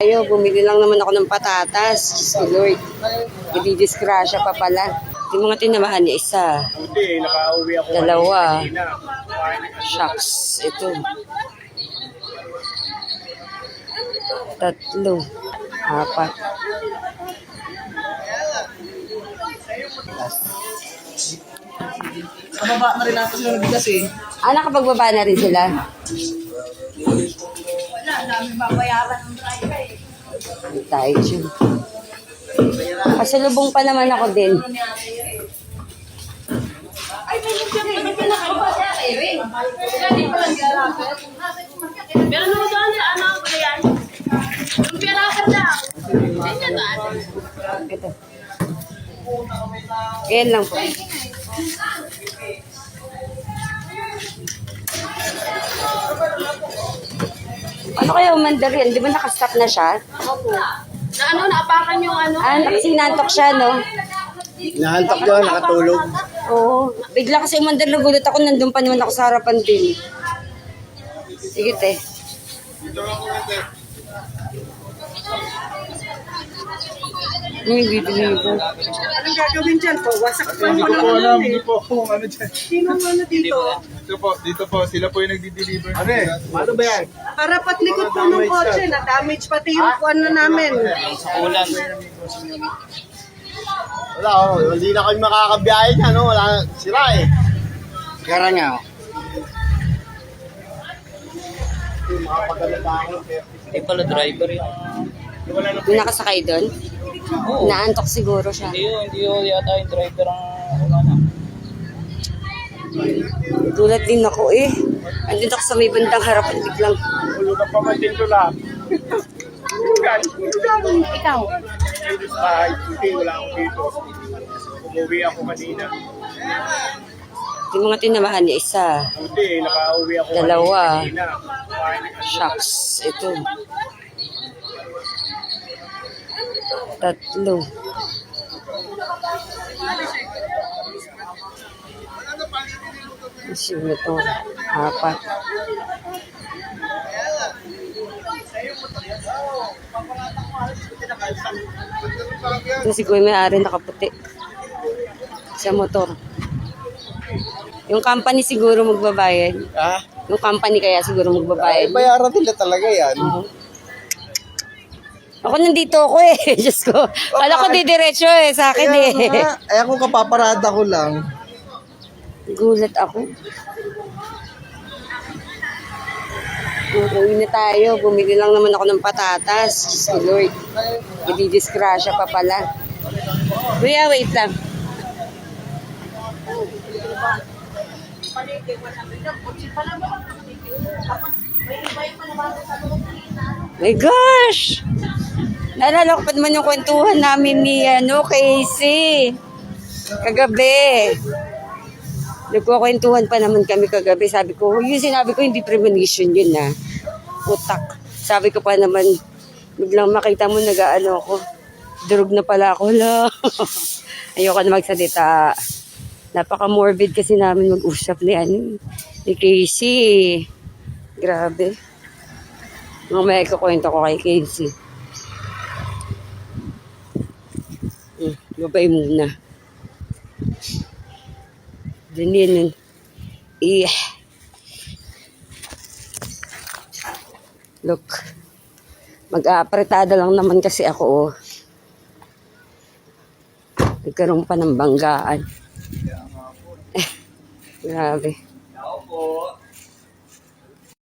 Ayo, bumili lang naman ako ng patatas. Diyos ko Lord. Ididisgrasya pa pala. Yung mga tinamahan niya, isa. Hindi, nakauwi ako. Dalawa. Kanina. Shucks. Ito. Tatlo. Apat. Sa baba na rin natin sila ng bigas eh. Ah, nakapagbaba na rin sila. Wala, dami babayaran ng driver eh. Hindi tayo dyan. Pasalubong pa naman ako din. Ay, may pinakaba siya kay Ring. Hindi pa lang ginalapit. Pero nung doon, ano ba yan? Yung pirasan lang. Hindi ba? Ito. Yan lang po. Ano kaya umandar yan? Di ba nakastop na siya? Opo. Na ano, naapakan yung ano. Ah, sinantok siya, no? Nahantak doon, nakatulog. Oo. Bigla kasi umandar, nagulat ako. Nandun pa naman ako sa harapan din. Sige, te. May video. Anong gagawin dyan po? Wasak pa Hindi ko po alam, hindi po ako ano dyan. Sino ano dito? Dito po, sila po yung nagdi-deliver. Paano ba yan? Harapat likod po ng kotse. Na-damage pati yung ano namin. Wala, hindi na kami makakabiyahe niya, no? Wala, sira eh. Kaya nga. Eh pala driver yun. Yung nakasakay doon? Oo. Naantok siguro siya. Hindi yun yata yung driver ang ano. Gulat din ako eh. Andun ako sa may bandang harapan biglang. Ulo ka pa man dito lang. Ikaw? Kahit hindi, wala ako dito. Umuwi ako kanina. Yung mga tinamahan niya, isa. Hindi, nakauwi ako Dalawa. kanina. Shucks. Ito. Tatlo. Sino to? Apat. Ito si Kuya may-ari nakaputi. Sa motor. Yung company siguro magbabayad. Ha? Yung company kaya siguro magbabayad. Bayaran nila talaga yan. Ako nandito ako eh. Diyos ko. Kala ko didiretso eh. Sa akin eh. Ay, ako kapaparada ko lang. Gulat ako. Uuwi na tayo. Bumili lang naman ako ng patatas. Diyos ko Lord. Ididisgrasya pa pala. Kuya, wait lang. My gosh! Naalala ko pa naman yung kwentuhan namin ni Casey. Kagabi. Nagkukwentuhan pa naman kami kagabi. Sabi ko, yung sinabi ko, hindi premonition yun na. Utak. Sabi ko pa naman, biglang makita mo nag-ano ako. Durog na pala ako. Ayoko na magsalita. Napaka-morbid kasi namin mag-usap ni Casey. Grabe. Mamaya ikukwento ko kay Casey. Babay muna. Ganyan. Look. Mag-apretada lang naman kasi ako. Oh. Nagkaroon pa ng banggaan. Grabe. Ako po.